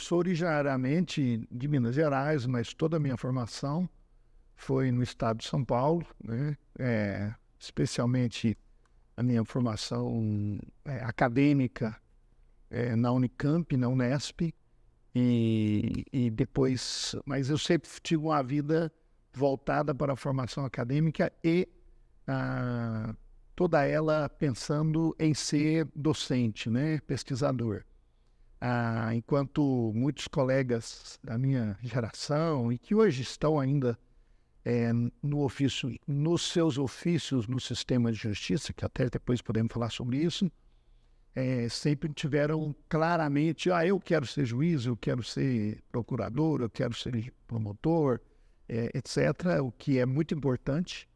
sou originariamente de Minas Gerais, mas toda a minha formação foi no estado de São Paulo, né? Especialmente a minha formação acadêmica na Unicamp, na Unesp, e depois... Mas eu sempre tive uma vida voltada para a formação acadêmica e toda ela pensando em ser docente, né? Pesquisador. Enquanto muitos colegas da minha geração e que hoje estão ainda no ofício, nos seus ofícios no sistema de justiça, que até depois podemos falar sobre isso, sempre tiveram claramente, eu quero ser juiz, eu quero ser procurador, eu quero ser promotor, etc., o que é muito importante,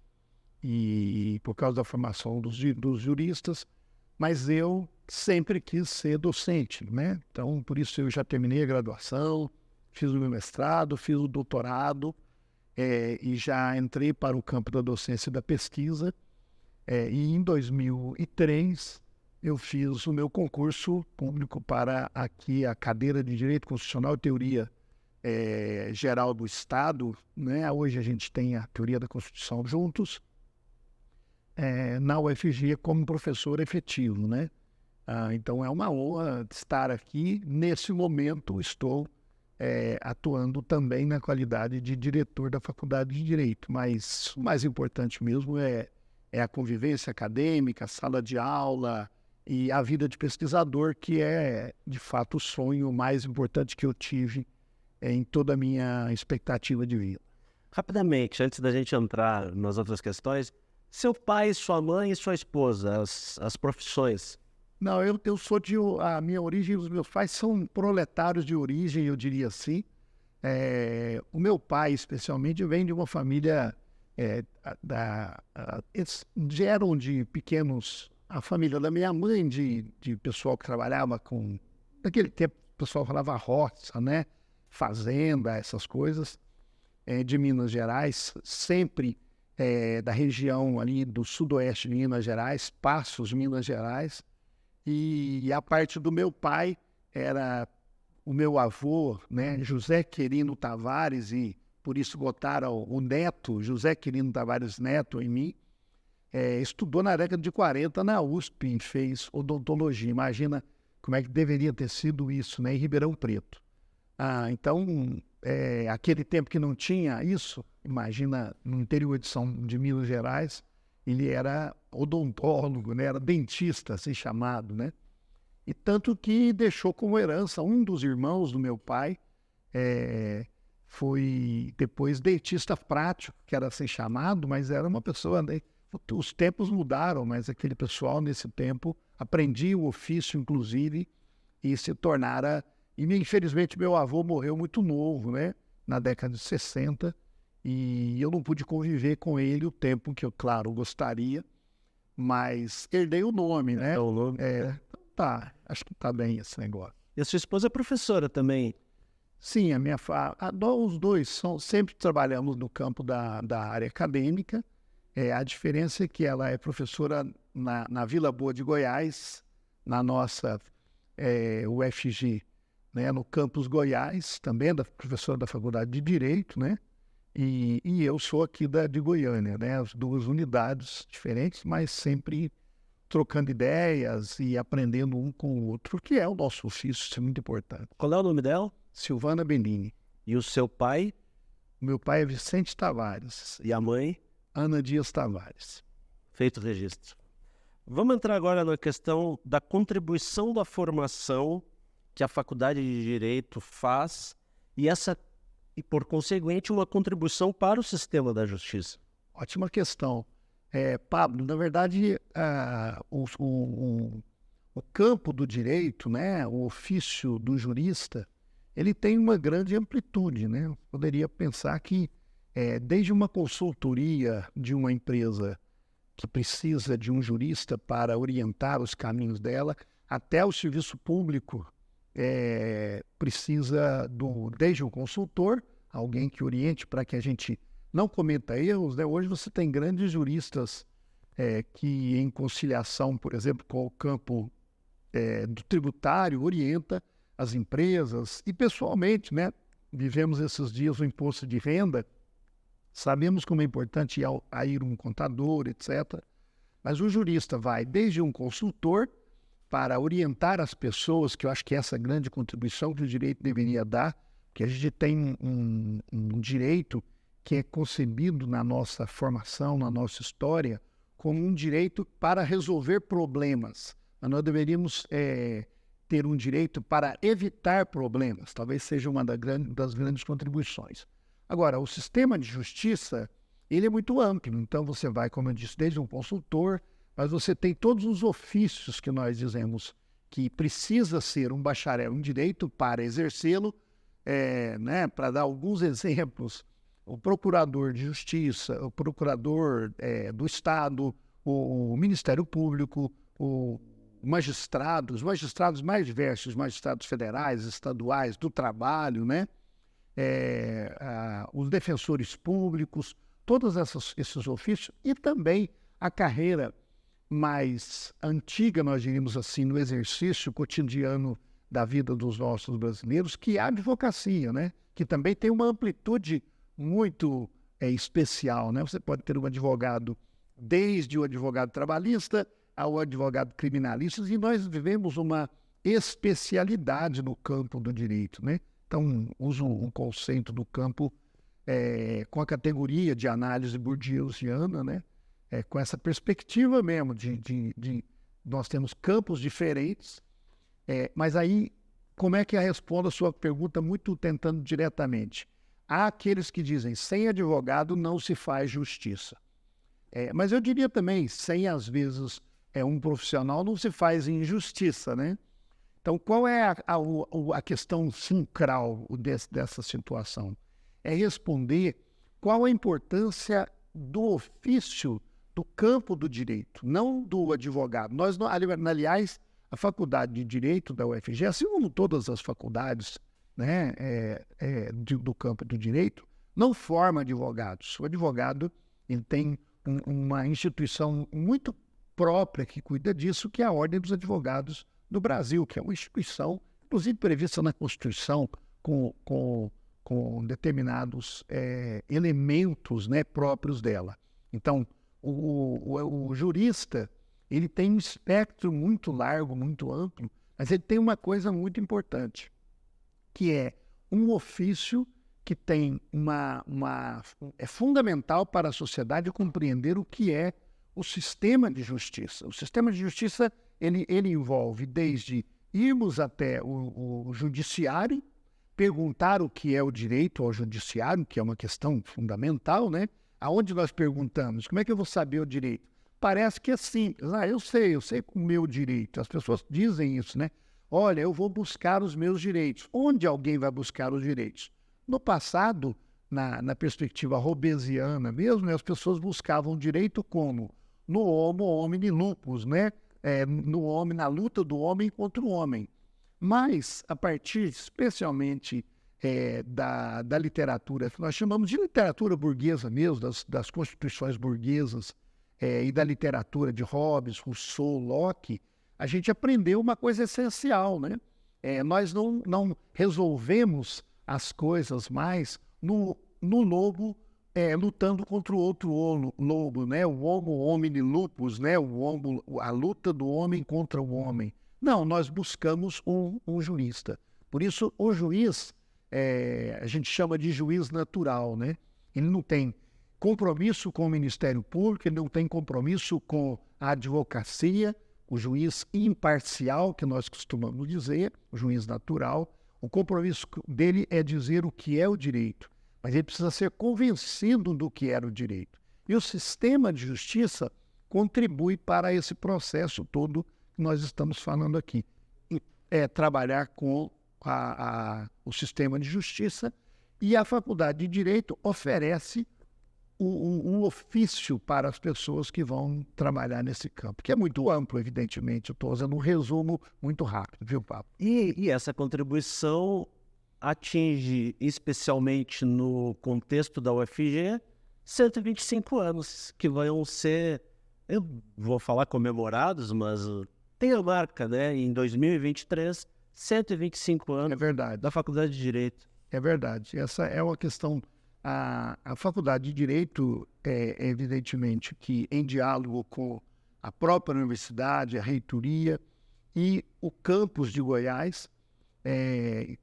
e por causa da formação dos juristas, mas eu sempre quis ser docente, né? Então, por isso eu já terminei a graduação, fiz o meu mestrado, fiz o doutorado, e já entrei para o campo da docência e da pesquisa, e em 2003 eu fiz o meu concurso público para aqui a cadeira de Direito Constitucional e Teoria Geral do Estado, né? Hoje a gente tem a Teoria da Constituição juntos, na UFG como professor efetivo, né? Então é uma honra estar aqui. Nesse momento estou atuando também na qualidade de diretor da Faculdade de Direito, mas o mais importante mesmo é a convivência acadêmica, a sala de aula e a vida de pesquisador, que é de fato o sonho mais importante que eu tive em toda a minha expectativa de vida. Rapidamente, antes da gente entrar nas outras questões, seu pai, sua mãe e sua esposa, as profissões. Não, eu sou a minha origem, os meus pais são proletários de origem, eu diria assim. O meu pai, especialmente, vem de uma família eles eram de pequenos... A família da minha mãe, de pessoal que trabalhava com... Naquele tempo, o pessoal falava roça, né? Fazenda, essas coisas. De Minas Gerais, sempre... da região ali do sudoeste de Minas Gerais, Passos, Minas Gerais, e a parte do meu pai era o meu avô, né, José Querino Tavares, e por isso botaram o neto, José Querino Tavares Neto, em mim. Estudou na década de 40 na USP e fez odontologia. Imagina como é que deveria ter sido isso, né, em Ribeirão Preto. Então, aquele tempo que não tinha isso, imagina, no interior de Minas Gerais, ele era odontólogo, né? Era dentista, assim chamado, né? E tanto que deixou como herança um dos irmãos do meu pai, foi depois dentista prático, que era assim chamado, mas era uma pessoa, né? Os tempos mudaram, mas aquele pessoal nesse tempo aprendia o ofício, inclusive, e se tornara... E infelizmente meu avô morreu muito novo, né? Na década de 60, e eu não pude conviver com ele o tempo que eu, claro, gostaria, mas herdei o nome, né? O nome. Tá, acho que tá bem esse negócio. E a sua esposa é professora também? Sim, os dois sempre trabalhamos no campo da área acadêmica. A diferença é que ela é professora na Vila Boa de Goiás, na nossa UFG, né, no campus Goiás, também professora da Faculdade de Direito, né? E eu sou aqui de Goiânia, né? As duas unidades diferentes, mas sempre trocando ideias e aprendendo um com o outro, que é o nosso ofício, isso é muito importante. Qual é o nome dela? Silvana Benini. E o seu pai? Meu pai é Vicente Tavares. E a mãe? Ana Dias Tavares. Feito o registro. Vamos entrar agora na questão da contribuição da formação que a Faculdade de Direito faz e por conseguinte, uma contribuição para o sistema da justiça. Ótima questão. Pablo, na verdade, o campo do direito, né, o ofício do jurista, ele tem uma grande amplitude, né? Eu poderia pensar que desde uma consultoria de uma empresa que precisa de um jurista para orientar os caminhos dela, até o serviço público precisa desde um consultor, alguém que oriente para que a gente não cometa erros, né? Hoje você tem grandes juristas que, em conciliação, por exemplo, com o campo do tributário, orienta as empresas e pessoalmente, né? Vivemos esses dias o imposto de renda, sabemos como é importante ir um contador, etc. Mas o jurista vai desde um consultor para orientar as pessoas, que eu acho que essa é a grande contribuição que o direito deveria dar, que a gente tem um direito que é concebido na nossa formação, na nossa história, como um direito para resolver problemas. Mas nós deveríamos ter um direito para evitar problemas, talvez seja uma das grandes contribuições. Agora, o sistema de justiça, ele é muito amplo, então você vai, como eu disse, desde um consultor, mas você tem todos os ofícios que nós dizemos que precisa ser um bacharel em direito para exercê-lo, né, para dar alguns exemplos, o procurador de justiça, o procurador do Estado, o Ministério Público, os magistrados mais diversos, magistrados federais, estaduais, do trabalho, né? Os defensores públicos, todos esses ofícios, e também a carreira mais antiga, nós diríamos assim, no exercício cotidiano da vida dos nossos brasileiros, que é a advocacia, né? Que também tem uma amplitude muito especial, né? Você pode ter um advogado desde o advogado trabalhista ao advogado criminalista, e nós vivemos uma especialidade no campo do direito, né? Então, uso um conceito do campo com a categoria de análise bourdieusiana, né? Com essa perspectiva mesmo de nós temos campos diferentes, mas aí, como é que eu respondo a sua pergunta muito tentando diretamente? Há aqueles que dizem, sem advogado não se faz justiça. Mas eu diria também, sem às vezes um profissional não se faz injustiça, né? Então, qual é a questão fulcral dessa situação? É responder qual a importância do ofício do campo do direito, não do advogado. Nós, aliás, a Faculdade de Direito da UFG, assim como todas as faculdades, né, do campo do direito, não forma advogados. O advogado ele tem uma instituição muito própria que cuida disso, que é a Ordem dos Advogados do Brasil, que é uma instituição, inclusive prevista na Constituição, com determinados elementos, né, próprios dela. Então, o jurista, ele tem um espectro muito largo, muito amplo, mas ele tem uma coisa muito importante, que é um ofício que tem é fundamental para a sociedade compreender o que é o sistema de justiça. O sistema de justiça, ele envolve desde irmos até o judiciário, perguntar o que é o direito ao judiciário, que é uma questão fundamental, né? Aonde nós perguntamos, como é que eu vou saber o direito? Parece que é simples. Eu sei o meu direito. As pessoas dizem isso, né? Olha, eu vou buscar os meus direitos. Onde alguém vai buscar os direitos? No passado, na perspectiva hobbesiana mesmo, né, as pessoas buscavam direito como? No homo homini lupus, né? Na luta do homem contra o homem. Mas, a partir especialmente da literatura, que nós chamamos de literatura burguesa mesmo, das constituições burguesas, e da literatura de Hobbes, Rousseau, Locke, a gente aprendeu uma coisa essencial, né? Nós não resolvemos as coisas mais no lobo lutando contra o outro lobo, né? O homo homini lupus, né? A luta do homem contra o homem. Não, nós buscamos um jurista. Por isso, o juiz, a gente chama de juiz natural, né? Ele não tem compromisso com o Ministério Público, ele não tem compromisso com a advocacia, o juiz imparcial, que nós costumamos dizer, o juiz natural. O compromisso dele é dizer o que é o direito, mas ele precisa ser convencido do que era o direito. E o sistema de justiça contribui para esse processo todo que nós estamos falando aqui. Trabalhar com o sistema de justiça, e a Faculdade de Direito oferece um ofício para as pessoas que vão trabalhar nesse campo, que é muito amplo, evidentemente. Eu estou fazendo um resumo muito rápido, viu, Pablo? E essa contribuição atinge, especialmente no contexto da UFG, 125 anos, que vão ser, eu vou falar comemorados, mas tem a marca, né? Em 2023 125 É anos verdade. da Faculdade de Direito. É verdade. Essa é uma questão. A Faculdade de Direito é evidentemente que em diálogo com a própria universidade, a reitoria e o campus de Goiás,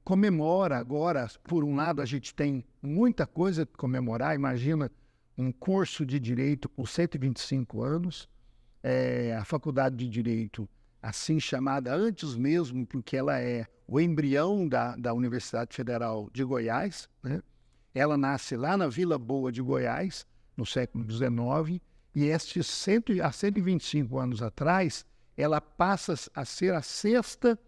comemora agora. Por um lado, a gente tem muita coisa para comemorar. Imagina um curso de Direito por 125 anos. A Faculdade de Direito, assim chamada antes mesmo, porque ela é o embrião da Universidade Federal de Goiás, né? Ela nasce lá na Vila Boa de Goiás, no século XIX, e há 125 anos atrás, ela passa a ser a sexta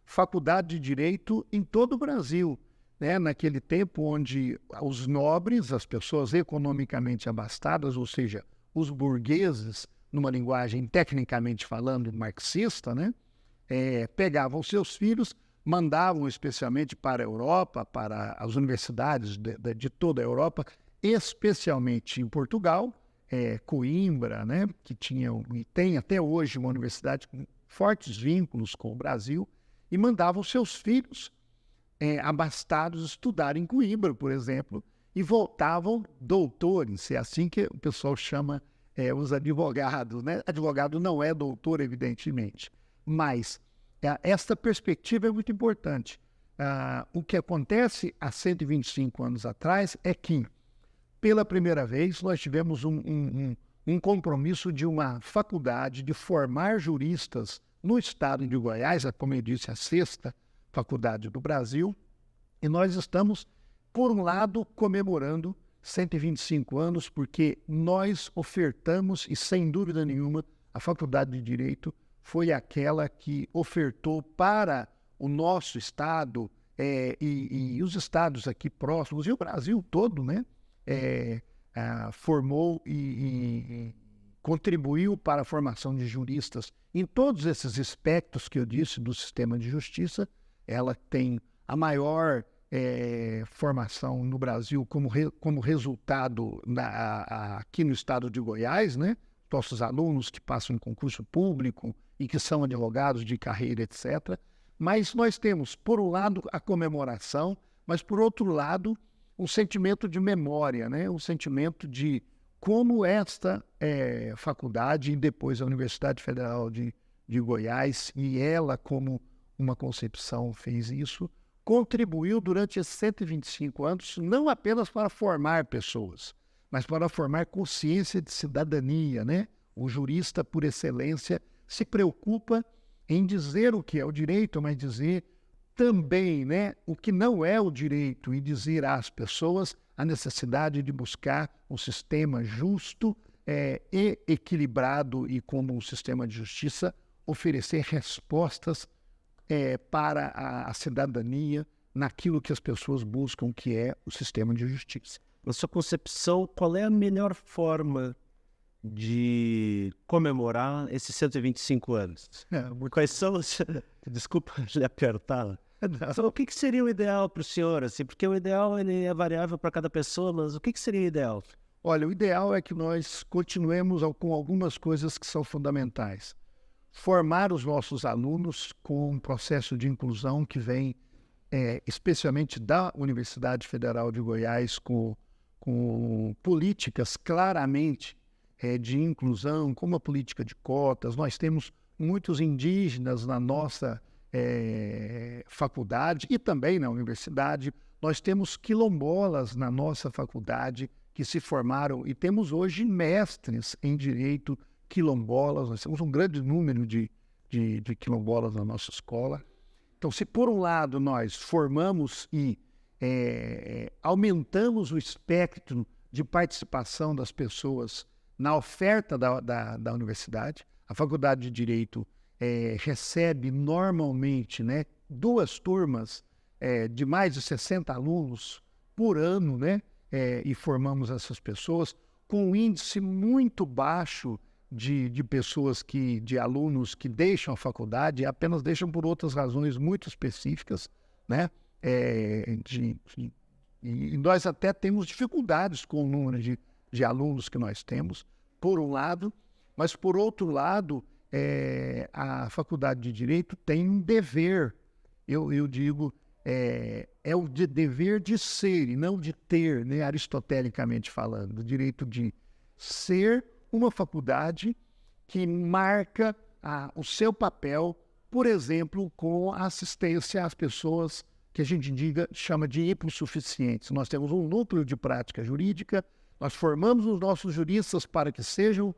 faculdade de Direito em todo o Brasil, né? Naquele tempo onde os nobres, as pessoas economicamente abastadas, ou seja, os burgueses, numa linguagem tecnicamente falando marxista, né? Pegavam seus filhos, mandavam especialmente para a Europa, para as universidades de toda a Europa, especialmente em Portugal, Coimbra, né? Que tinha e tem até hoje uma universidade com fortes vínculos com o Brasil, e mandavam seus filhos abastados estudar em Coimbra, por exemplo, e voltavam doutores. É assim que o pessoal chama os advogados, né? Advogado não é doutor, evidentemente, mas esta perspectiva é muito importante. O que acontece há 125 anos atrás é que, pela primeira vez, nós tivemos um compromisso de uma faculdade de formar juristas no estado de Goiás, como eu disse, a sexta faculdade do Brasil, e nós estamos, por um lado, comemorando 125 anos, porque nós ofertamos, e sem dúvida nenhuma, a Faculdade de Direito foi aquela que ofertou para o nosso estado e os estados aqui próximos, e o Brasil todo, né? Formou e contribuiu para a formação de juristas em todos esses aspectos que eu disse do sistema de justiça. Ela tem a maior formação no Brasil como resultado aqui no estado de Goiás, né? Nossos alunos que passam em concurso público e que são advogados de carreira, etc. Mas nós temos, por um lado, a comemoração, mas, por outro lado, um sentimento de memória, né? Um sentimento de como esta faculdade e depois a Universidade Federal de Goiás, e ela como uma concepção fez isso, contribuiu durante esses 125 anos não apenas para formar pessoas, mas para formar consciência de cidadania, né? O jurista, por excelência, se preocupa em dizer o que é o direito, mas dizer também, né, o que não é o direito, e dizer às pessoas a necessidade de buscar um sistema justo e equilibrado, e como um sistema de justiça oferecer respostas para a cidadania naquilo que as pessoas buscam, que é o sistema de justiça. Na sua concepção, qual é a melhor forma de comemorar esses 125 anos? Quais são os... Desculpa lhe apertar. Então, o que seria o ideal para o senhor? Assim, porque o ideal ele é variável para cada pessoa, mas o que seria o ideal? Olha, o ideal é que nós continuemos com algumas coisas que são fundamentais. Formar os nossos alunos com um processo de inclusão que vem especialmente da Universidade Federal de Goiás, com políticas claramente de inclusão, como a política de cotas. Nós temos muitos indígenas na nossa faculdade e também na universidade. Nós temos quilombolas na nossa faculdade que se formaram, e temos hoje mestres em direito quilombolas. Nós temos um grande número de quilombolas na nossa escola. Então, se por um lado nós formamos e aumentamos o espectro de participação das pessoas na oferta da universidade, a Faculdade de Direito recebe normalmente, né, 2 turmas de mais de 60 alunos por ano, né, e formamos essas pessoas com um índice muito baixo de pessoas de alunos que deixam a faculdade, e apenas deixam por outras razões muito específicas, né? E nós até temos dificuldades com o número de alunos que nós temos, por um lado, mas por outro lado, a Faculdade de Direito tem um dever eu digo, é o dever de ser e não de ter, né, aristotelicamente falando, o direito de ser uma faculdade que marca o seu papel, por exemplo, com a assistência às pessoas que a gente chama de hipossuficientes. Nós temos um núcleo de prática jurídica, nós formamos os nossos juristas para que sejam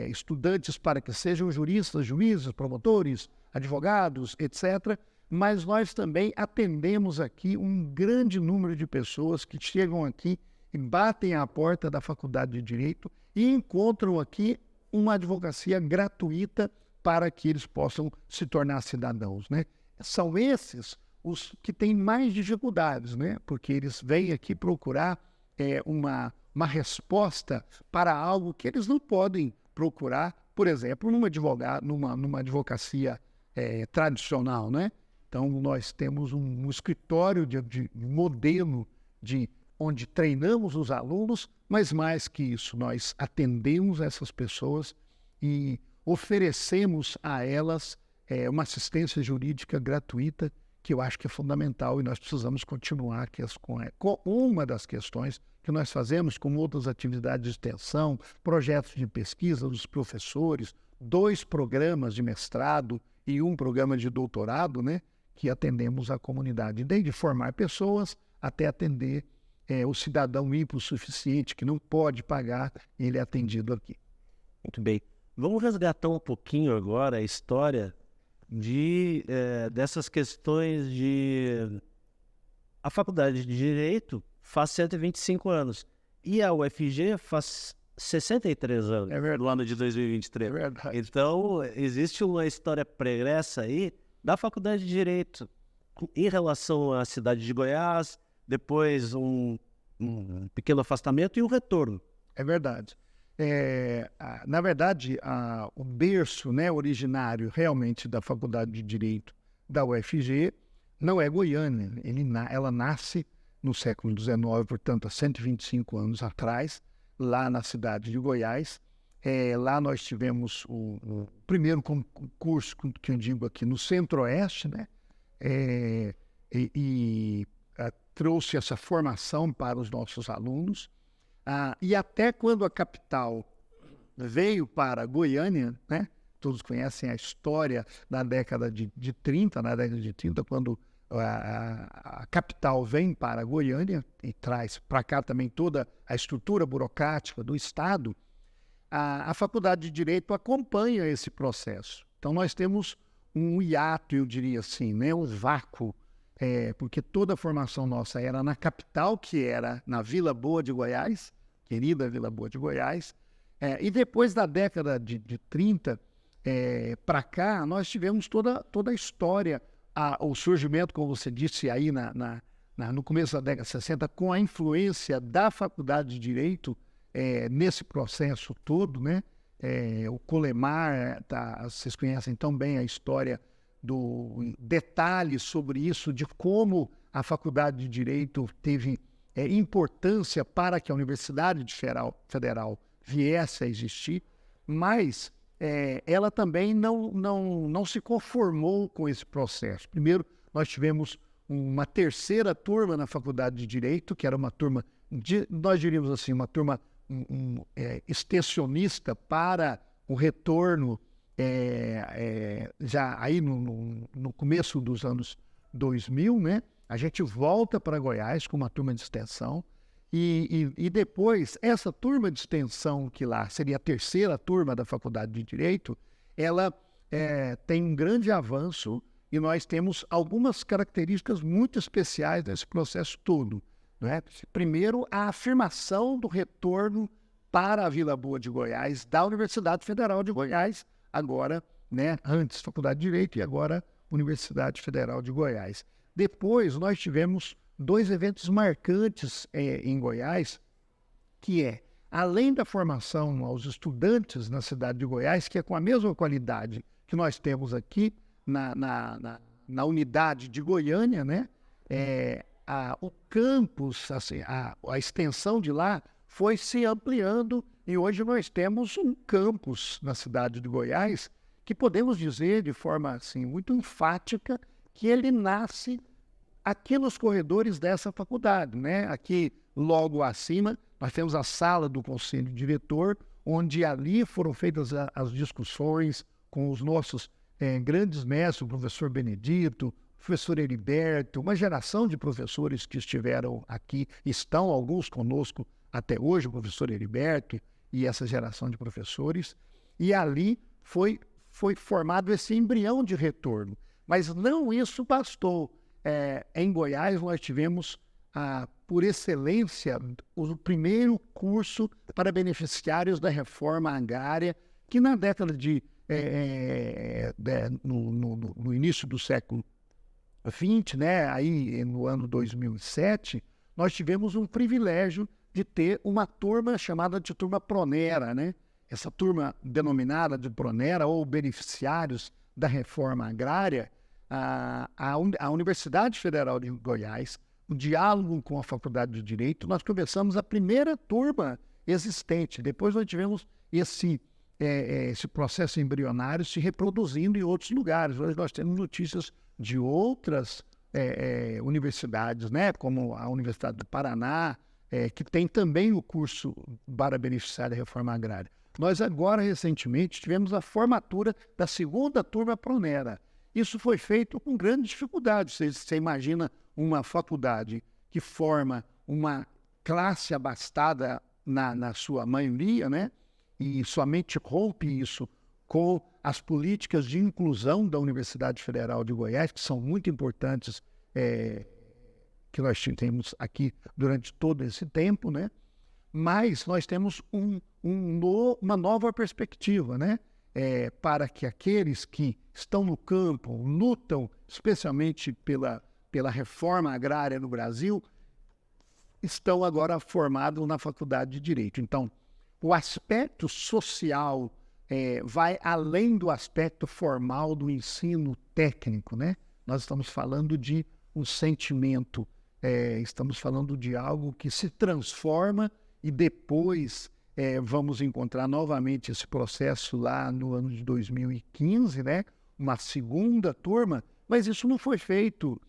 estudantes, para que sejam juristas, juízes, promotores, advogados, etc., mas nós também atendemos aqui um grande número de pessoas que chegam aqui e batem à porta da Faculdade de Direito e encontram aqui uma advocacia gratuita para que eles possam se tornar cidadãos, né? São esses os que têm mais dificuldades, né? Porque eles vêm aqui procurar uma resposta para algo que eles não podem procurar, por exemplo, numa advocacia tradicional, né? Então, nós temos um escritório de modelo onde treinamos os alunos, mas mais que isso, nós atendemos essas pessoas e oferecemos a elas uma assistência jurídica gratuita, que eu acho que é fundamental e nós precisamos continuar com uma das questões que nós fazemos, com outras atividades de extensão, projetos de pesquisa dos professores, 2 programas de mestrado e um programa de doutorado, né, que atendemos a comunidade, desde formar pessoas até atender o cidadão hipossuficiente que não pode pagar, ele é atendido aqui. Muito bem. Vamos resgatar um pouquinho agora a história dessas questões de... A Faculdade de Direito faz 125 anos e a UFG faz 63 anos, no ano de 2023. É verdade. Então, existe uma história pregressa aí da Faculdade de Direito em relação à cidade de Goiás, depois um pequeno afastamento e um retorno. É verdade. Na verdade, o berço, né, originário realmente da Faculdade de Direito da UFG não é Goiânia. Ela nasce no século XIX, portanto, há 125 anos atrás, lá na cidade de Goiás. Lá nós tivemos o primeiro curso, que eu digo aqui, no Centro-Oeste, né? Trouxe essa formação para os nossos alunos. E até quando a capital veio para Goiânia, né? Todos conhecem a história da década de 30, na década de 30, quando a capital vem para Goiânia e traz para cá também toda a estrutura burocrática do Estado, a Faculdade de Direito acompanha esse processo. Então, nós temos um hiato, eu diria assim, né? Um vácuo, porque toda a formação nossa era na capital, que era na Vila Boa de Goiás, querida Vila Boa de Goiás, e depois da década de 30 para cá, nós tivemos toda a história, o surgimento, como você disse aí no começo da década de 60, com a influência da Faculdade de Direito nesse processo todo, né? O Colemar, vocês conhecem tão bem a história do detalhe sobre isso, de como a Faculdade de Direito teve importância para que a Universidade Federal viesse a existir, mas ela também não se conformou com esse processo. Primeiro, nós tivemos uma terceira turma na Faculdade de Direito, que era uma turma, nós diríamos assim, uma turma extensionista para o retorno já aí no começo dos anos 2000, né? A gente volta para Goiás com uma turma de extensão e depois essa turma de extensão, que lá seria a terceira turma da Faculdade de Direito, ela tem um grande avanço e nós temos algumas características muito especiais nesse processo todo. Não é? Primeiro, a afirmação do retorno para a Vila Boa de Goiás da Universidade Federal de Goiás, agora, né, antes Faculdade de Direito e agora Universidade Federal de Goiás. Depois, nós tivemos 2 eventos marcantes em Goiás, que além da formação aos estudantes na cidade de Goiás, que é com a mesma qualidade que nós temos aqui na unidade de Goiânia, né? O campus, assim, a extensão de lá foi se ampliando e hoje nós temos um campus na cidade de Goiás que podemos dizer de forma assim, muito enfática que ele nasce aqui nos corredores dessa faculdade, né? Aqui, logo acima, nós temos a sala do conselho diretor, onde ali foram feitas as discussões com os nossos grandes mestres, o professor Benedito, o professor Heriberto, uma geração de professores que estiveram aqui, estão alguns conosco até hoje, o professor Heriberto e essa geração de professores, e ali foi formado esse embrião de retorno. Mas não isso bastou. Em Goiás, nós tivemos, por excelência, o primeiro curso para beneficiários da reforma agrária, que na década no início do século XX, né, aí no ano 2007, nós tivemos um privilégio de ter uma turma chamada de turma Pronera, né? Essa turma denominada de Pronera, ou beneficiários da reforma agrária, a Universidade Federal de Goiás, o diálogo com a Faculdade de Direito, nós começamos a primeira turma existente. Depois nós tivemos esse processo embrionário se reproduzindo em outros lugares. Hoje nós temos notícias de outras universidades, né, como a Universidade do Paraná, que tem também o curso para beneficiário da reforma agrária. Nós agora, recentemente, tivemos a formatura da segunda turma Pronera. Isso foi feito com grande dificuldade. Você imagina uma faculdade que forma uma classe abastada na sua maioria, né? E somente rompe isso com as políticas de inclusão da Universidade Federal de Goiás, que são muito importantes, que nós temos aqui durante todo esse tempo, né? Mas nós temos uma nova perspectiva, né? Para que aqueles que estão no campo, lutam especialmente pela reforma agrária no Brasil, estão agora formados na Faculdade de Direito. Então, o aspecto social vai além do aspecto formal do ensino técnico, né? Nós estamos falando de um sentimento, estamos falando de algo que se transforma e depois vamos encontrar novamente esse processo lá no ano de 2015, né? Uma segunda turma, mas isso não foi feito,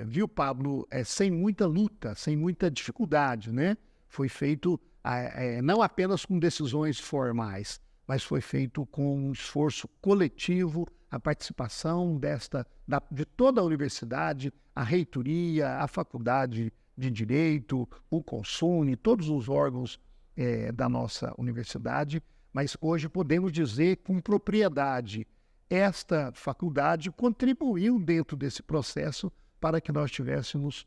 viu, Pablo, sem muita luta, sem muita dificuldade, né? Foi feito não apenas com decisões formais, mas foi feito com um esforço coletivo, a participação de toda a universidade, a reitoria, a faculdade de Direito, o Consune, todos os órgãos da nossa universidade, mas hoje podemos dizer com propriedade, esta faculdade contribuiu dentro desse processo para que nós tivéssemos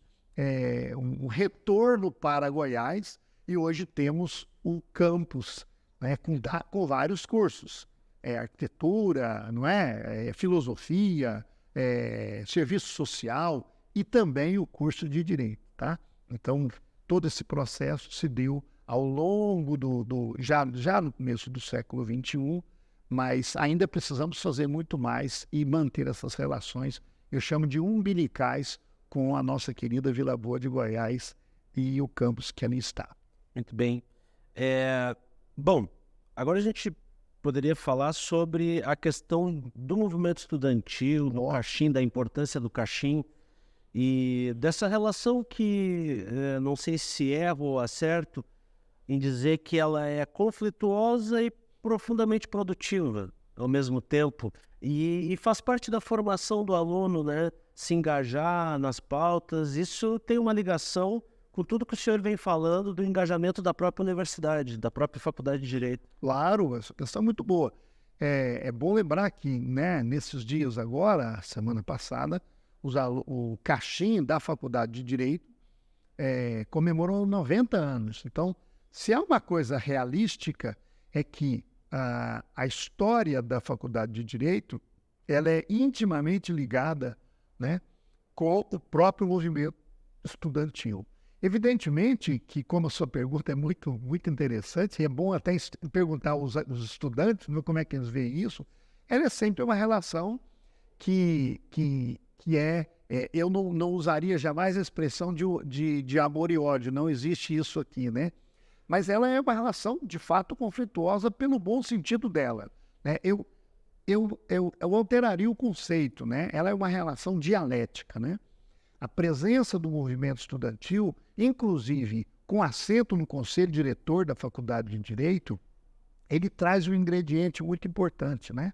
um retorno para Goiás, e hoje temos um campus, né, com vários cursos, arquitetura, não filosofia, serviço social e também o curso de Direito, tá? Então, todo esse processo se deu ao longo já no começo do século XXI, mas ainda precisamos fazer muito mais e manter essas relações, eu chamo de umbilicais, com a nossa querida Vila Boa de Goiás e o campus que ali está. Muito bem. Bom, agora a gente poderia falar sobre a questão do movimento estudantil, do Caxim, da importância do Caxim, e dessa relação que não sei se erro ou acerto em dizer que ela é conflituosa e profundamente produtiva ao mesmo tempo, e faz parte da formação do aluno, né? Se engajar nas pautas. Isso tem uma ligação com tudo que o senhor vem falando do engajamento da própria universidade, da própria Faculdade de Direito. Claro, essa questão é muito boa. É bom lembrar que, né, nesses dias agora, semana passada, o Caxim da Faculdade de Direito comemorou 90 anos. Então, se há uma coisa realística, é que a história da Faculdade de Direito ela é intimamente ligada, né, com o próprio movimento estudantil. Evidentemente que, como a sua pergunta é muito, muito interessante, e é bom até perguntar aos estudantes como é que eles veem isso, ela é sempre uma relação que eu não usaria jamais a expressão de amor e ódio, não existe isso aqui, né? Mas ela é uma relação, de fato, conflituosa pelo bom sentido dela, né? eu alteraria o conceito, né? Ela é uma relação dialética, né? A presença do movimento estudantil, inclusive com assento no conselho diretor da Faculdade de Direito, ele traz um ingrediente muito importante, né?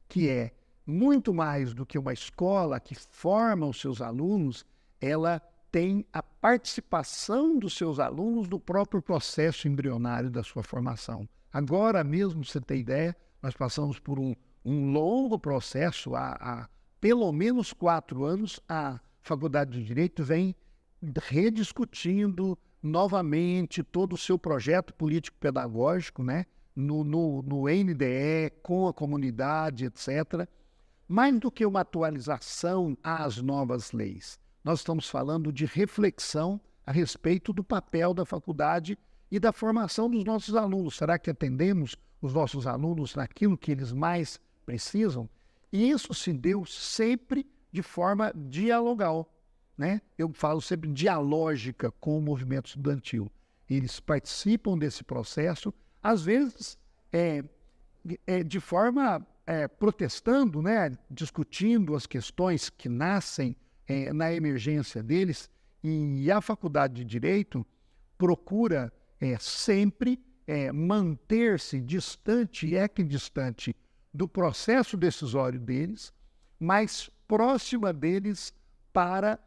Que é muito mais do que uma escola que forma os seus alunos, ela tem a participação dos seus alunos no próprio processo embrionário da sua formação. Agora mesmo, você tem ideia, nós passamos por um longo processo, há pelo menos 4 anos, a Faculdade de Direito vem rediscutindo novamente todo o seu projeto político-pedagógico, né? No NDE, com a comunidade, etc. Mais do que uma atualização às novas leis, nós estamos falando de reflexão a respeito do papel da faculdade e da formação dos nossos alunos. Será que atendemos os nossos alunos naquilo que eles mais precisam? E isso se deu sempre de forma dialogal, né? Eu falo sempre dialógica com o movimento estudantil. Eles participam desse processo, às vezes de forma protestando, né? Discutindo as questões que nascem na emergência deles, e a Faculdade de Direito procura sempre manter-se distante e equidistante do processo decisório deles, mas próxima deles para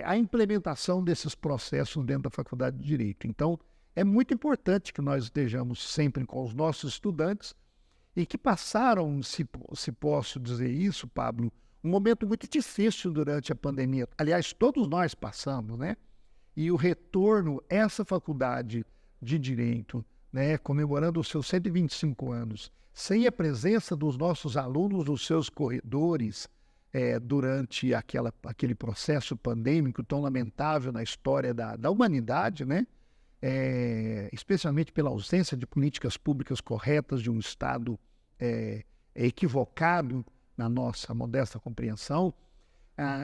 a implementação desses processos dentro da Faculdade de Direito. Então, é muito importante que nós estejamos sempre com os nossos estudantes e que passaram, se posso dizer isso, Pablo, um momento muito difícil durante a pandemia. Aliás, todos nós passamos, né? E o retorno, essa Faculdade de Direito, né, comemorando os seus 125 anos, sem a presença dos nossos alunos nos seus corredores, durante aquele processo pandêmico tão lamentável na história da humanidade, né? Especialmente pela ausência de políticas públicas corretas de um Estado equivocado, na nossa modesta compreensão,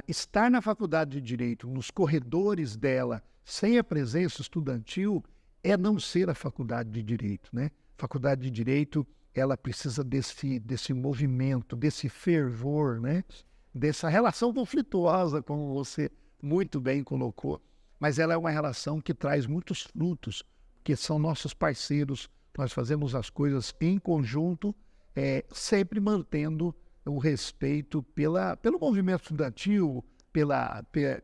estar na Faculdade de Direito, nos corredores dela, sem a presença estudantil, é não ser a Faculdade de Direito, né? Faculdade de Direito, ela precisa desse movimento, desse fervor, né? Dessa relação conflituosa, como você muito bem colocou, mas ela é uma relação que traz muitos frutos, que são nossos parceiros, nós fazemos as coisas em conjunto, sempre mantendo o respeito pelo movimento estudantil,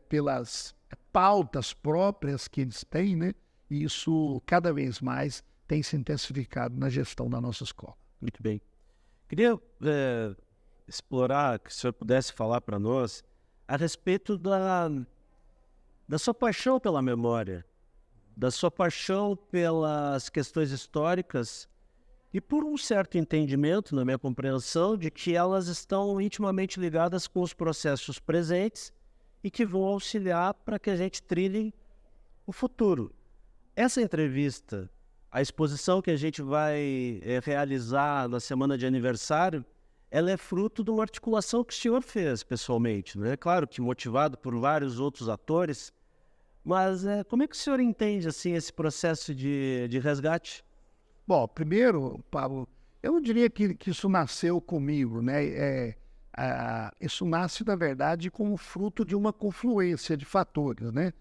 pelas pautas próprias que eles têm, né? E isso cada vez mais tem se intensificado na gestão da nossa escola. Muito bem. Queria explorar, que o senhor pudesse falar para nós a respeito da sua paixão pela memória, da sua paixão pelas questões históricas e por um certo entendimento, na minha compreensão, de que elas estão intimamente ligadas com os processos presentes e que vão auxiliar para que a gente trilhe o futuro. Essa entrevista, a exposição que a gente vai realizar na semana de aniversário, ela é fruto de uma articulação que o senhor fez pessoalmente, né? Claro que motivado por vários outros atores, mas como é que o senhor entende assim, esse processo de resgate? Bom, primeiro, Pablo, eu não diria que isso nasceu comigo, né? Isso nasce, na verdade, como fruto de uma confluência de fatores, né?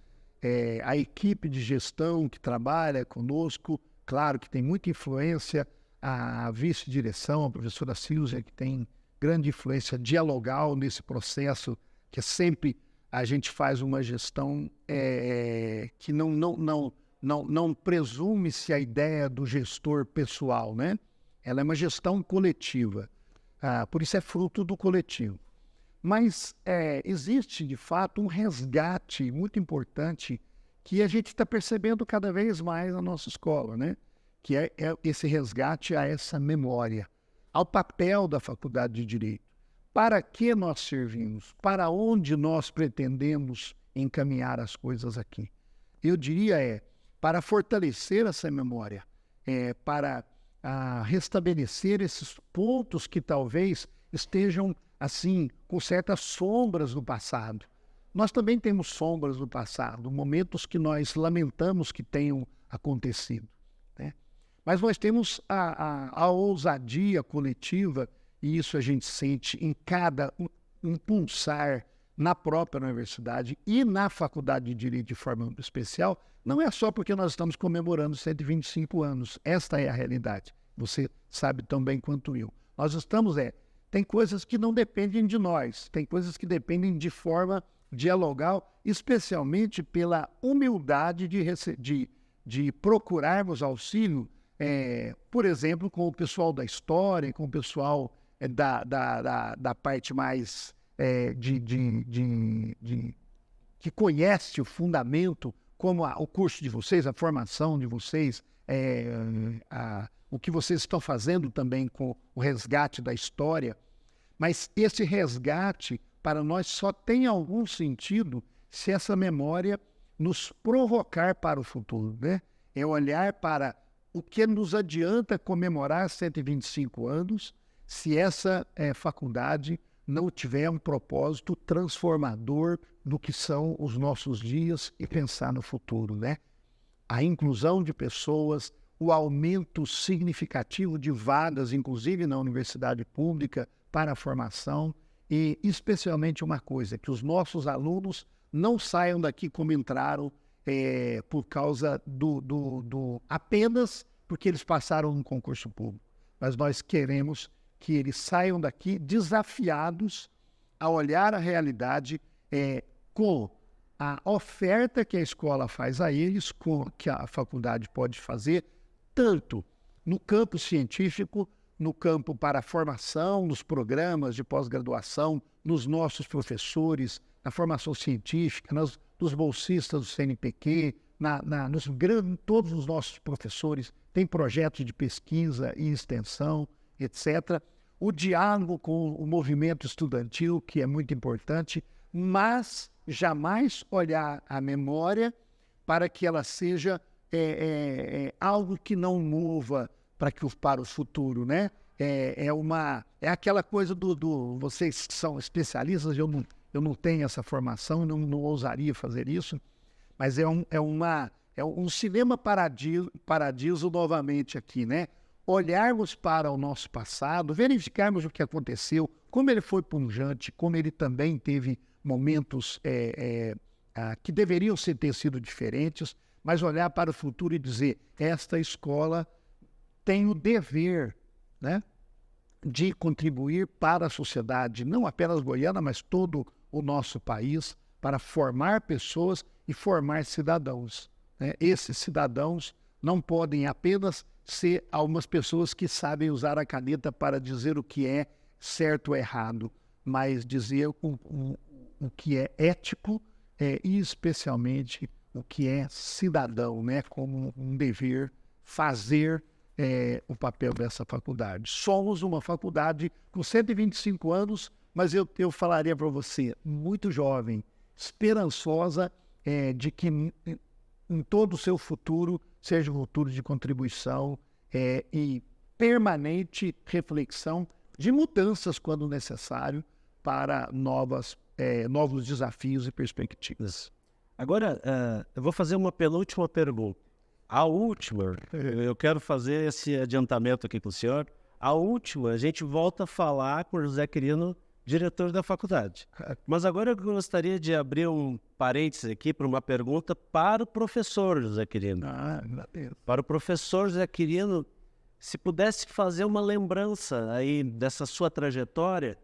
A equipe de gestão que trabalha conosco, claro que tem muita influência, a vice-direção, a professora Silvia, que tem grande influência dialogal nesse processo, que sempre a gente faz uma gestão que não presume-se a ideia do gestor pessoal, né? Ela é uma gestão coletiva, por isso é fruto do coletivo. Mas existe, de fato, um resgate muito importante que a gente está percebendo cada vez mais na nossa escola, né? Que é esse resgate a essa memória, ao papel da Faculdade de Direito. Para que nós servimos? Para onde nós pretendemos encaminhar as coisas aqui? Eu diria para fortalecer essa memória, para restabelecer esses pontos que talvez estejam, assim, com certas sombras do passado. Nós também temos sombras do passado, momentos que nós lamentamos que tenham acontecido, né? Mas nós temos a ousadia coletiva e isso a gente sente em cada um pulsar na própria universidade e na Faculdade de Direito de forma especial, não é só porque nós estamos comemorando 125 anos. Esta é a realidade. Você sabe tão bem quanto eu. Nós estamos, tem coisas que não dependem de nós, tem coisas que dependem de forma dialogal, especialmente pela humildade de procurarmos auxílio, por exemplo, com o pessoal da história, com o pessoal da parte mais que conhece o fundamento, como o curso de vocês, a formação de vocês, o que vocês estão fazendo também com o resgate da história. Mas esse resgate, para nós, só tem algum sentido se essa memória nos provocar para o futuro, né? É olhar para o que nos adianta comemorar 125 anos se essa faculdade não tiver um propósito transformador do que são os nossos dias e pensar no futuro, né? A inclusão de pessoas, o aumento significativo de vagas, inclusive na universidade pública, para a formação e, especialmente, uma coisa, que os nossos alunos não saiam daqui como entraram por causa apenas porque eles passaram no concurso público. Mas nós queremos que eles saiam daqui desafiados a olhar a realidade com a oferta que a escola faz a eles, com que a faculdade pode fazer, tanto no campo científico, no campo para a formação, nos programas de pós-graduação, nos nossos professores, na formação científica, nos bolsistas do CNPq, todos os nossos professores têm projetos de pesquisa e extensão, etc. O diálogo com o movimento estudantil, que é muito importante, mas jamais olhar a memória para que ela seja algo que não mova para o futuro, né? É aquela coisa vocês que são especialistas, eu não tenho essa formação, não ousaria fazer isso, mas é um cinema paradiso novamente aqui, né? Olharmos para o nosso passado, verificarmos o que aconteceu, como ele foi pungente, como ele também teve momentos que deveriam ter sido diferentes, mas olhar para o futuro e dizer, esta escola tem o dever, né, de contribuir para a sociedade, não apenas goiana, mas todo o nosso país, para formar pessoas e formar cidadãos, né? Esses cidadãos não podem apenas ser algumas pessoas que sabem usar a caneta para dizer o que é certo ou errado, mas dizer o que é ético e especialmente o que é cidadão, né? Como um dever fazer o papel dessa faculdade. Somos uma faculdade com 125 anos, mas eu falaria para você, muito jovem, esperançosa de que em todo o seu futuro seja um futuro de contribuição e permanente reflexão de mudanças quando necessário para novos desafios e perspectivas. Agora, eu vou fazer uma penúltima pergunta. A última, eu quero fazer esse adiantamento aqui com o senhor. A última, a gente volta a falar com o José Quirino, diretor da faculdade. Mas agora eu gostaria de abrir um parênteses aqui para uma pergunta para o professor José Quirino. Para o professor José Quirino, se pudesse fazer uma lembrança aí dessa sua trajetória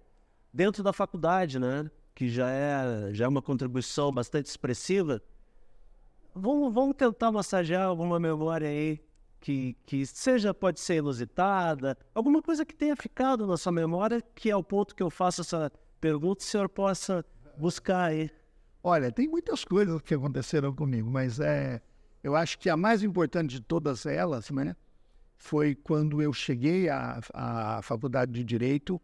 dentro da faculdade, né? Que já é uma contribuição bastante expressiva. Vamos tentar massagear alguma memória aí que pode ser inusitada, alguma coisa que tenha ficado na sua memória, que é o ponto que eu faço essa pergunta, o senhor possa buscar aí. Olha, tem muitas coisas que aconteceram comigo, mas eu acho que a mais importante de todas elas, né, foi quando eu cheguei à Faculdade de Direito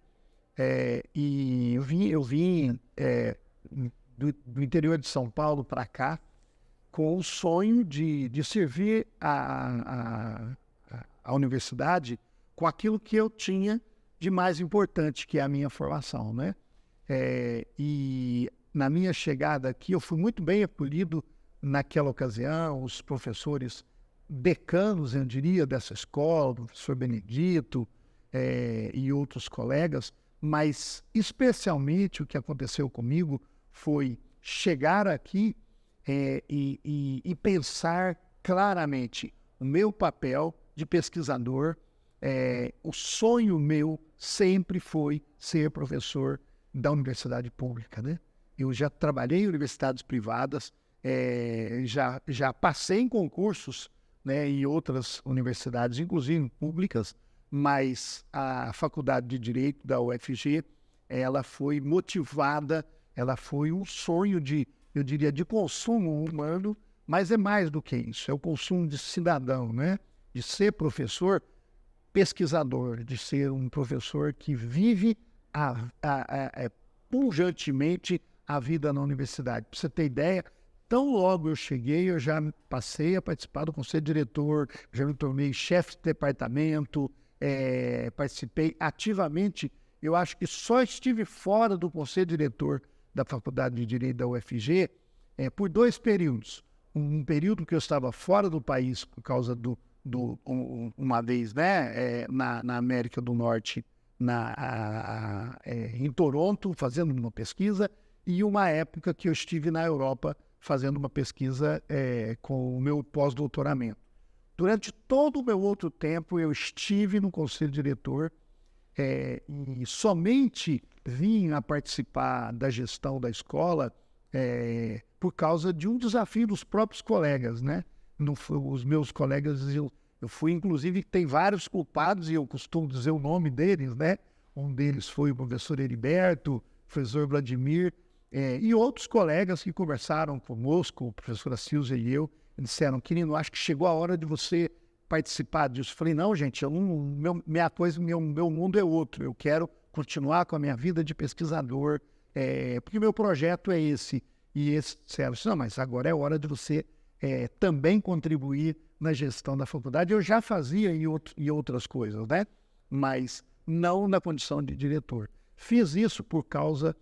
e eu vim do interior de São Paulo para cá, com o sonho de servir a universidade com aquilo que eu tinha de mais importante, que é a minha formação, né? E na minha chegada aqui, eu fui muito bem acolhido naquela ocasião, os professores decanos, eu diria, dessa escola, o professor Benedito, e outros colegas, mas especialmente o que aconteceu comigo foi chegar aqui e pensar claramente o meu papel de pesquisador. O sonho meu sempre foi ser professor da universidade pública, né? Eu já trabalhei em universidades privadas, já passei em concursos, né, em outras universidades, inclusive públicas, mas a Faculdade de Direito da UFG, ela foi motivada, ela foi um sonho eu diria, de consumo humano, mas é mais do que isso, é o consumo de cidadão, né? De ser professor, pesquisador, de ser um professor que vive pujantemente a vida na universidade. Para você ter ideia, tão logo eu cheguei, eu já passei a participar do conselho diretor, já me tornei chefe de departamento, participei ativamente. Eu acho que só estive fora do conselho diretor da Faculdade de Direito da UFG por 2 períodos. Um período que eu estava fora do país por causa uma vez, né, na América do Norte, em Toronto, fazendo uma pesquisa, e uma época que eu estive na Europa fazendo uma pesquisa com o meu pós-doutoramento. Durante todo o meu outro tempo, eu estive no conselho diretor e somente vim a participar da gestão da escola por causa de um desafio dos próprios colegas, né? Os meus colegas, eu fui, inclusive, tem vários culpados, e eu costumo dizer o nome deles, né? Um deles foi o professor Heriberto, o professor Vladimir, e outros colegas que conversaram conosco, a professora Silvia e eu, disseram: Quirino, acho que chegou a hora de você participar disso. Eu falei: não, gente, meu mundo é outro, eu quero continuar com a minha vida de pesquisador, porque meu projeto é esse. E eles disseram: não, mas agora é hora de você também contribuir na gestão da faculdade. Eu já fazia em outras coisas, né? Mas não na condição de diretor. Fiz isso por causa,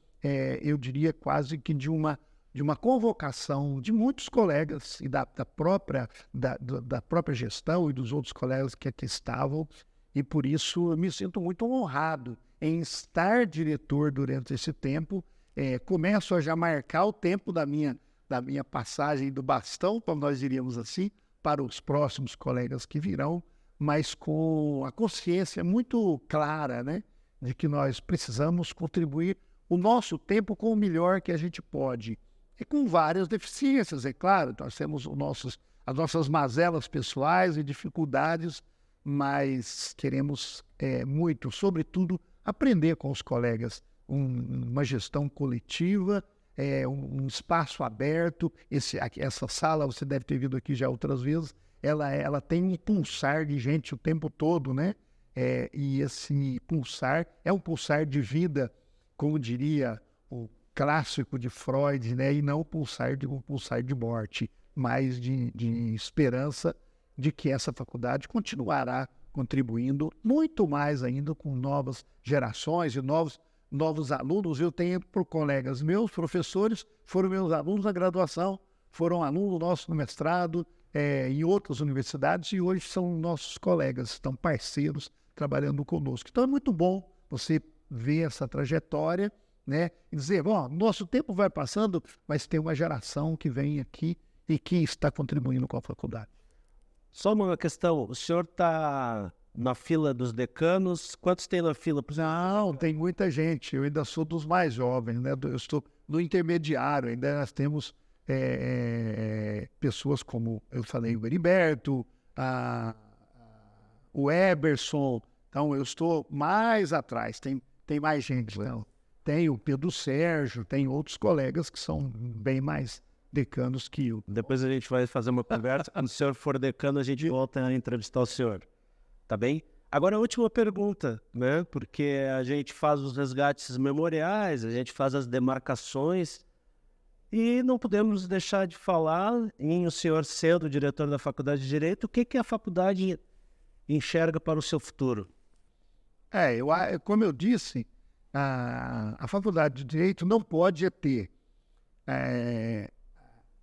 eu diria, quase que de uma convocação de muitos colegas e da própria gestão e dos outros colegas que aqui estavam, e por isso eu me sinto muito honrado em estar diretor durante esse tempo. Começo a já marcar o tempo da minha passagem do bastão, como nós diríamos assim, para os próximos colegas que virão, mas com a consciência muito clara, né, de que nós precisamos contribuir o nosso tempo com o melhor que a gente pode. E com várias deficiências, é claro, nós temos as nossas mazelas pessoais e dificuldades, mas queremos muito, sobretudo, aprender com os colegas, uma gestão coletiva, um espaço aberto. Essa sala, você deve ter vindo aqui já outras vezes, ela tem um pulsar de gente o tempo todo, né? E esse pulsar é um pulsar de vida, como diria o clássico de Freud, né? E não um pulsar de morte, mas de esperança de que essa faculdade continuará contribuindo muito mais ainda com novas gerações e novos alunos. Eu tenho por colegas meus, professores, foram meus alunos na graduação, foram alunos nossos no mestrado, em outras universidades, e hoje são nossos colegas, estão parceiros trabalhando conosco. Então é muito bom você ver essa trajetória, né, e dizer: bom, nosso tempo vai passando, mas tem uma geração que vem aqui e que está contribuindo com a faculdade. Só uma questão, o senhor está na fila dos decanos, quantos tem na fila? Não, tem muita gente, eu ainda sou dos mais jovens, né? Eu estou no intermediário, ainda nós temos pessoas como eu falei, o Heriberto, o Eberson. Então eu estou mais atrás, tem mais gente, não? Tem o Pedro Sérgio, tem outros colegas que são bem mais decanos que eu. Depois a gente vai fazer uma conversa, quando o senhor for decano a gente volta a entrevistar o senhor, tá bem? Agora a última pergunta, né? Porque a gente faz os resgates memoriais, a gente faz as demarcações, e não podemos deixar de falar em o senhor sendo diretor da Faculdade de Direito, o que a faculdade enxerga para o seu futuro? Como eu disse, a Faculdade de Direito não pode ter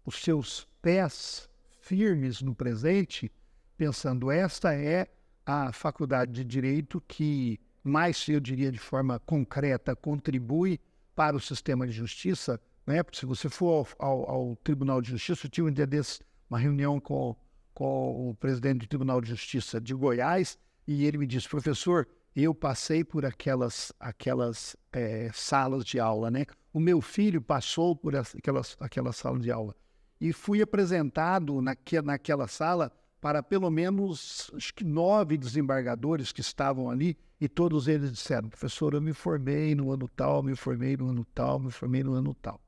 os seus pés firmes no presente, pensando: esta é a Faculdade de Direito que mais, eu diria de forma concreta, contribui para o sistema de justiça, né? Porque se você for ao Tribunal de Justiça, eu tive um dia desses uma reunião com o presidente do Tribunal de Justiça de Goiás, e ele me disse: professor, eu passei por aquelas salas de aula, né? O meu filho passou por aquela sala de aula e fui apresentado naquela sala para pelo menos, acho que 9 desembargadores que estavam ali, e todos eles disseram: professor, eu me formei no ano tal, me formei no ano tal, me formei no ano tal.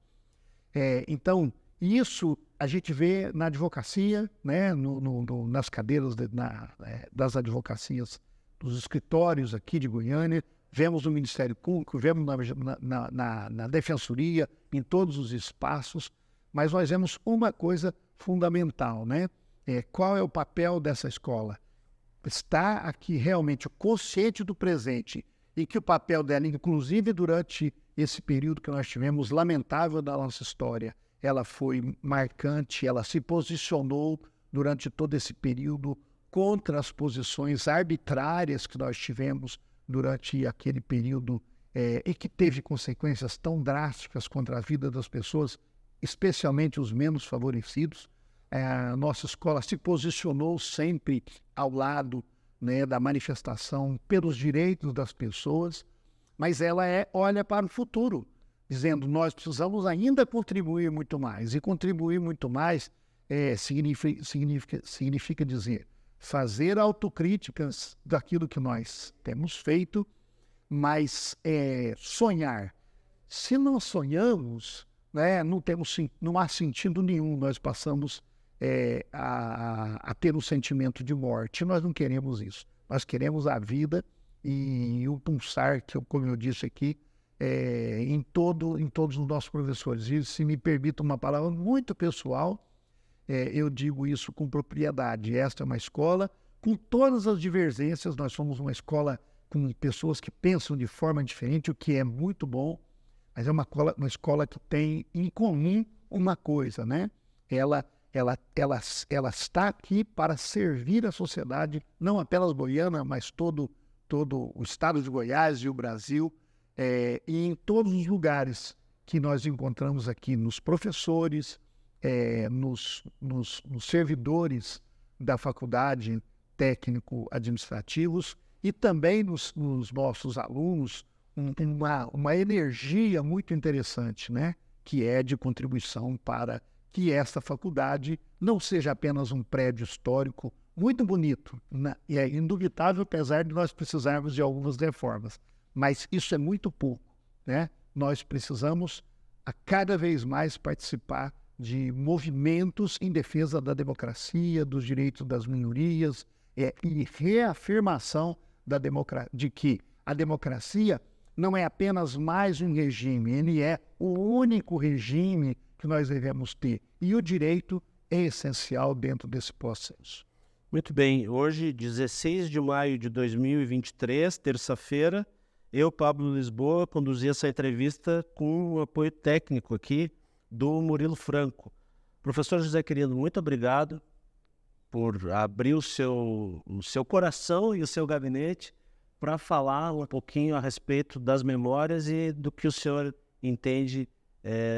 Então, isso a gente vê na advocacia, né? Nas cadeiras das advocacias, dos escritórios aqui de Goiânia, vemos no Ministério Público, vemos na Defensoria, em todos os espaços, mas nós vemos uma coisa fundamental, né? Qual é o papel dessa escola? Está aqui realmente o consciente do presente, e que o papel dela, inclusive durante esse período que nós tivemos lamentável da nossa história, ela foi marcante, ela se posicionou durante todo esse período contra as posições arbitrárias que nós tivemos durante aquele período, e que teve consequências tão drásticas contra a vida das pessoas, especialmente os menos favorecidos. A nossa escola se posicionou sempre ao lado, né, da manifestação pelos direitos das pessoas, mas ela olha para o futuro, dizendo: nós precisamos ainda contribuir muito mais. E contribuir muito mais significa dizer, fazer autocríticas daquilo que nós temos feito, mas sonhar. Se não sonhamos, né, não há sentido nenhum, nós passamos a ter um sentimento de morte. Nós não queremos isso. Nós queremos a vida e o pulsar, como eu disse aqui, em todos os nossos professores. E, se me permite uma palavra muito pessoal, eu digo isso com propriedade. Esta é uma escola com todas as divergências. Nós somos uma escola com pessoas que pensam de forma diferente, o que é muito bom, mas é uma escola que tem em comum uma coisa, né? Ela está aqui para servir a sociedade, não apenas goiana, mas todo o estado de Goiás e o Brasil, e em todos os lugares que nós encontramos aqui, nos professores, nos servidores da faculdade, técnico-administrativos, e também nos nossos alunos, uma energia muito interessante, né? Que é de contribuição para que esta faculdade não seja apenas um prédio histórico muito bonito, né? E é indubitável, apesar de nós precisarmos de algumas reformas, mas isso é muito pouco, né? Nós precisamos a cada vez mais participar de movimentos em defesa da democracia, dos direitos das minorias, e reafirmação de que a democracia não é apenas mais um regime, ele é o único regime que nós devemos ter. E o direito é essencial dentro desse processo. Muito bem. Hoje, 16 de maio de 2023, terça-feira, eu, Pablo Lisboa, conduzi essa entrevista com o apoio técnico aqui do Murilo Franco. Professor José Quirino, muito obrigado por abrir o seu coração e o seu gabinete para falar um pouquinho a respeito das memórias e do que o senhor entende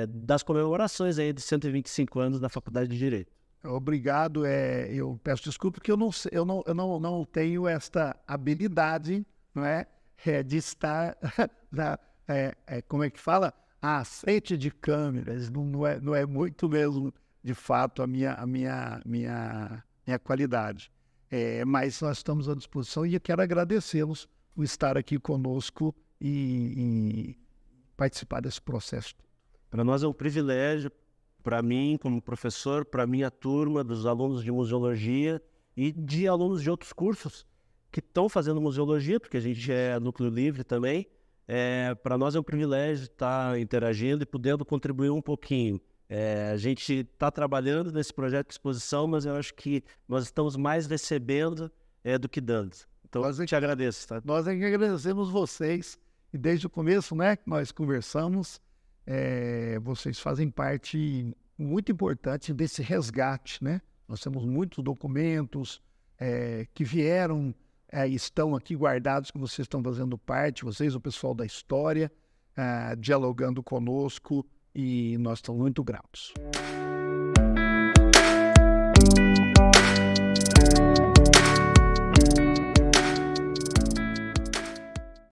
das comemorações aí de 125 anos da Faculdade de Direito. Obrigado. Eu peço desculpa porque eu não tenho esta habilidade, não é, de estar como é que fala? À frente de câmeras. Não é muito mesmo, de fato, a minha qualidade. Mas nós estamos à disposição e eu quero agradecê-los por estar aqui conosco e participar desse processo. Para nós é um privilégio, para mim como professor, para a minha turma, dos alunos de museologia e de alunos de outros cursos que estão fazendo museologia, porque a gente é núcleo livre também. Para nós é um privilégio estar interagindo e podendo contribuir um pouquinho. A gente está trabalhando nesse projeto de exposição, mas eu acho que nós estamos mais recebendo do que dando. Então, eu te agradeço. Tá? Nós é que agradecemos vocês, e desde o começo, né, que nós conversamos, vocês fazem parte muito importante desse resgate, né? Nós temos muitos documentos que vieram estão aqui guardados, que vocês estão fazendo parte, vocês, o pessoal da história, dialogando conosco, e nós estamos muito gratos.